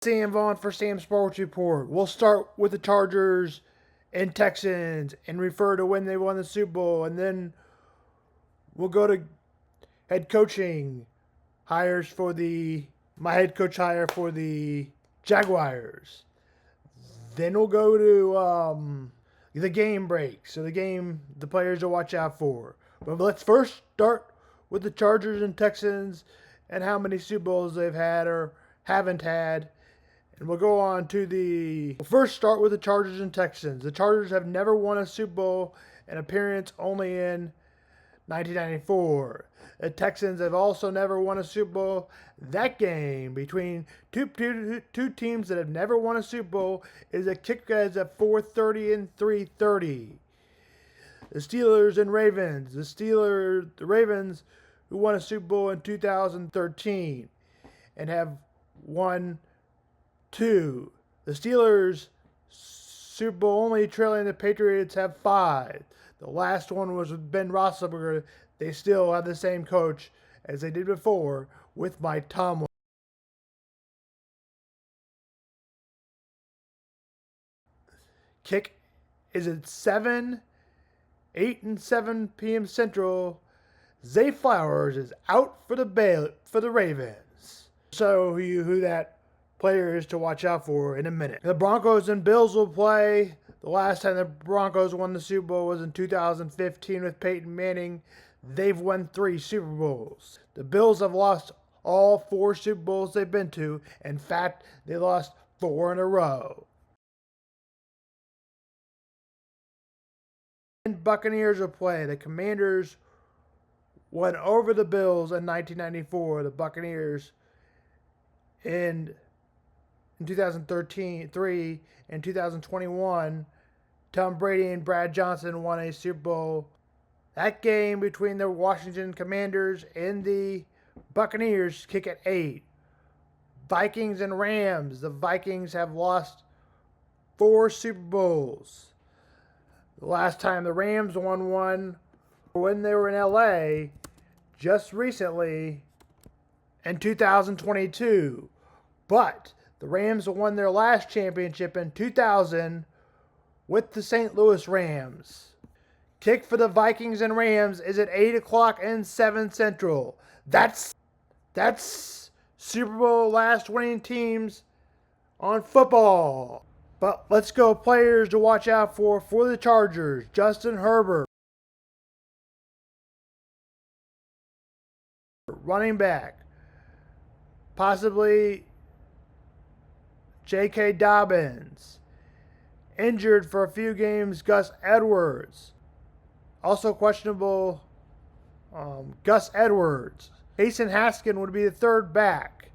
Sam Vaughn for Sam Sports Report. We'll start with the Chargers and Texans and refer to when they won the Super Bowl, and then we'll go to head coaching hires for my head coach hire for the Jaguars. Then we'll go to the game break, so the players to watch out for. But let's first start with the Chargers and Texans and how many Super Bowls they've had or haven't had. And we'll go on to we'll first start with the Chargers and Texans. The Chargers have never won a Super Bowl, an appearance only in 1994. The Texans have also never won a Super Bowl. That game between two teams that have never won a Super Bowl is a kick at 4:30 and 3:30. The Steelers and Ravens. The Ravens, who won a Super Bowl in 2013 and have won two. The Steelers, Super Bowl only, trailing the Patriots, have 5. The last one was with Ben Roethlisberger. They still have the same coach as they did before with Mike Tomlin. Kick is at 8 and 7 p.m. Central. Zay Flowers is out for the Ravens. So who that player is to watch out for in a minute. The Broncos and Bills will play. The last time the Broncos won the Super Bowl was in 2015 with Peyton Manning. They've won 3 Super Bowls. The Bills have lost all 4 Super Bowls they've been to. In fact, they lost 4 in a row. And Buccaneers will play. The Commanders won over the Bills in 1994. The Buccaneers in 2013 and 2021, Tom Brady and Brad Johnson won a Super Bowl. That game between the Washington Commanders and the Buccaneers kick at 8. Vikings and Rams. The Vikings have lost 4 Super Bowls. The last time the Rams won one when they were in LA just recently in 2022. But the Rams won their last championship in 2000 with the St. Louis Rams. Kick for the Vikings and Rams is at 8 o'clock and 7 Central. That's Super Bowl last winning teams on football. But let's go players to watch out for the Chargers. Justin Herbert. Running back. Possibly J.K. Dobbins. Injured for a few games, Gus Edwards. Also questionable, Gus Edwards. Jason Haskin would be the third back.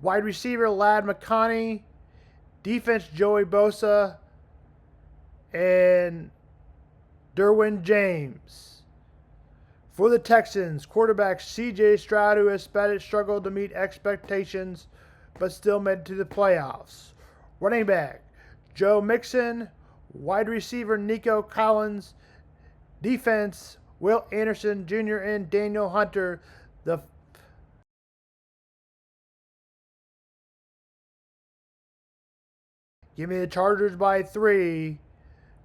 Wide receiver, Ladd McConkey. Defense, Joey Bosa. And Derwin James. For the Texans, quarterback C.J. Stroud, who has struggled to meet expectations, but still made it to the playoffs. Running back, Joe Mixon. Wide receiver, Nico Collins. Defense, Will Anderson Jr. and Daniel Hunter. Give me the Chargers by 3.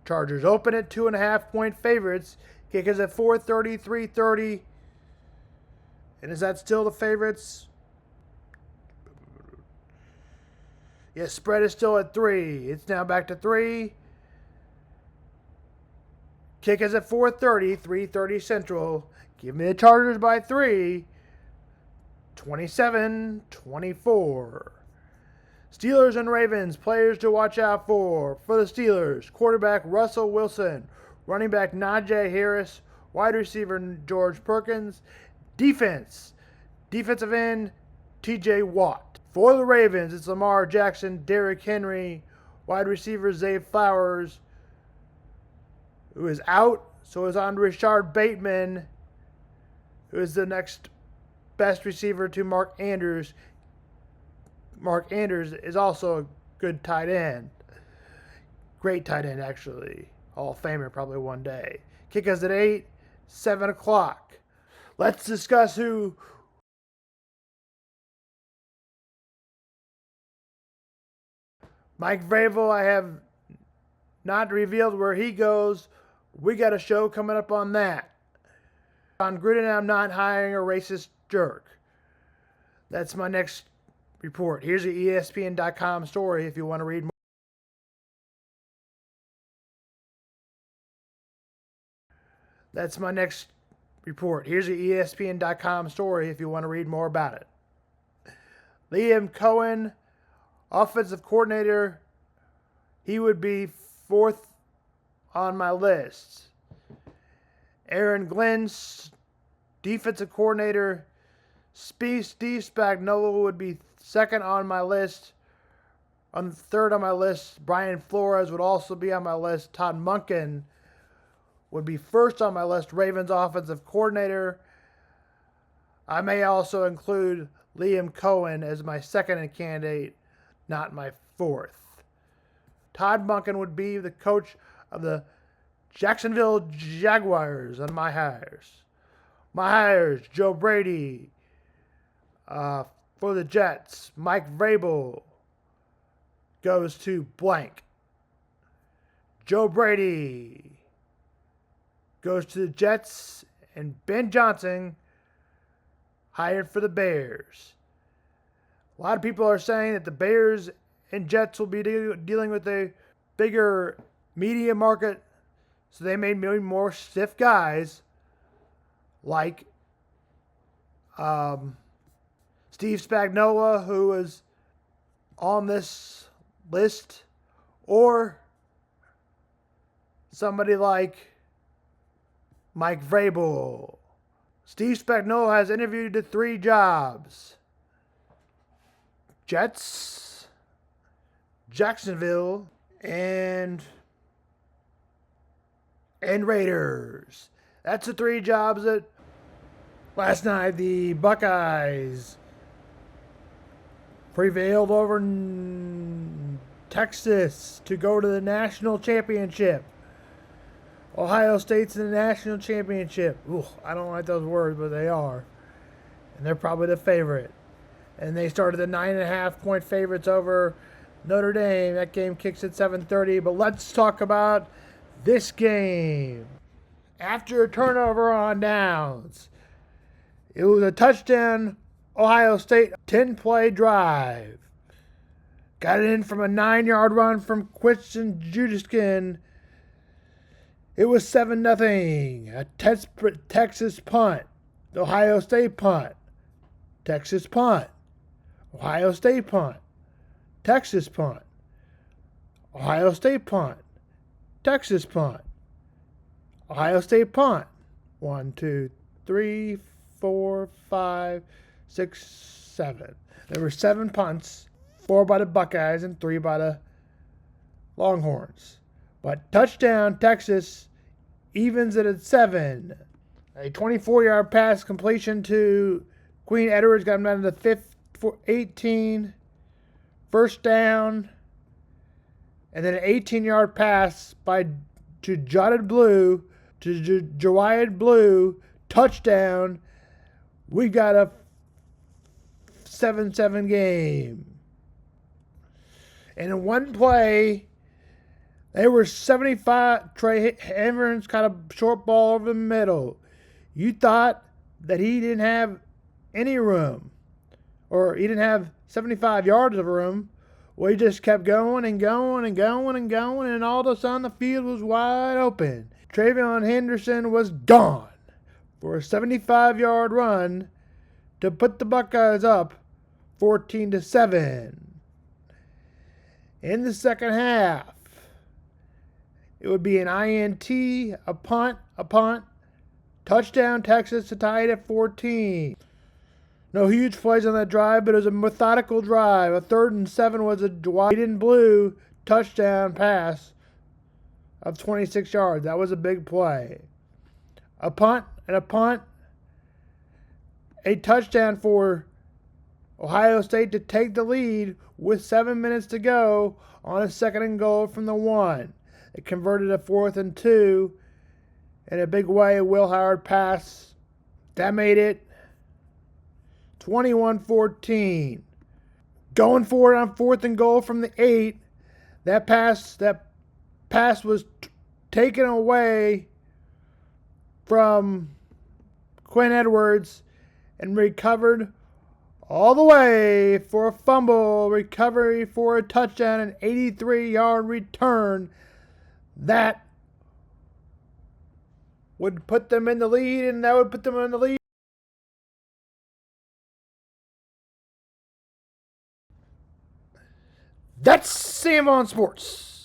Chargers open at 2.5-point favorites. Kick is at 4:30, 3:30. And is that still the favorites? Yes, spread is still at 3. It's now back to 3. Kick is at 4:30, 3:30 Central. Give me the Chargers by 3. 27-24. Steelers and Ravens, players to watch out for. For the Steelers, quarterback Russell Wilson. Running back Najee Harris. Wide receiver George Perkins. Defensive end TJ Watt. For the Ravens, it's Lamar Jackson, Derrick Henry. Wide receiver Zay Flowers, who is out. So is on Rashard Bateman, who is the next best receiver to Mark Andrews. Mark Andrews is also a good tight end. Great tight end, actually. Hall of Famer probably one day. Kick us at 8, 7 o'clock. Let's discuss who Mike Vrabel, I have not revealed where he goes. We got a show coming up on that. On Gruden, I'm not hiring a racist jerk. That's my next report. Here's the ESPN.com story if you want to read more. That's my next report. Here's the ESPN.com story if you want to read more about it. Liam Cohen, offensive coordinator, he would be fourth on my list. Aaron Glenn, defensive coordinator, Steve Spagnuolo would be second on my list. Third on my list, Brian Flores would also be on my list. Todd Monken would be first on my list, Ravens offensive coordinator. I may also include Liam Cohen as my second candidate, not my fourth. Todd Monken would be the coach of the Jacksonville Jaguars on my hires. My hires, Joe Brady. For the Jets, Mike Vrabel goes to blank. Joe Brady goes to the Jets, and Ben Johnson hired for the Bears. A lot of people are saying that the Bears and Jets will be dealing with a bigger media market, so they may be more stiff guys like Steve Spagnuolo, who was on this list, or somebody like Mike Vrabel. Steve Spagnuolo has interviewed to 3 jobs: Jets, Jacksonville, and Raiders. That's the 3 jobs that last night the Buckeyes prevailed over Texas to go to the National Championship. Ohio State's in the National Championship. Ooh, I don't like those words, but they are. And they're probably the favorite. And they started the 9.5-point favorites over Notre Dame. That game kicks at 7:30. But let's talk about this game. After a turnover on downs, it was a touchdown Ohio State 10-play drive. Got it in from a 9-yard run from Quinton Judkins. It was 7-0. A Texas punt. Ohio State punt. Texas punt. Ohio State punt. Texas punt. Ohio State punt. Texas punt. Ohio State punt. 1, 2, 3, 4, 5, 6, 7. There were 7 punts, 4 by the Buckeyes and 3 by the Longhorns. But touchdown Texas evens it at 7. A 24-yard pass completion to Queen Edwards got him down to the 5th for 18. First down. And then an 18-yard pass to Jotted Blue, to Jawad Blue, touchdown. We got a 7-7 game. And in one play, they were 75. Trey Everns caught a short ball over the middle. You thought that he didn't have any room, or he didn't have 75 yards of room. Well, he just kept going and going and going and going, and all of a sudden the field was wide open. Travion Henderson was gone for a 75-yard run to put the Buckeyes up 14-7. In the second half, it would be an INT, a punt, touchdown Texas to tie it at 14. No huge plays on that drive, but it was a methodical drive. A 3rd and 7 was a Dwight in blue touchdown pass of 26 yards. That was a big play. A punt, a touchdown for Ohio State to take the lead with 7 minutes to go on a 2nd and goal from the 1. It converted a 4th and 2 in a big way. A Will Howard pass. That made it 21-14. Going for it on 4th and goal from the 8. That pass was taken away from Quinn Edwards and recovered all the way for a fumble, recovery for a touchdown, an 83-yard return. That would put them in the lead, and that would put them in the lead. That's Sam on Sports.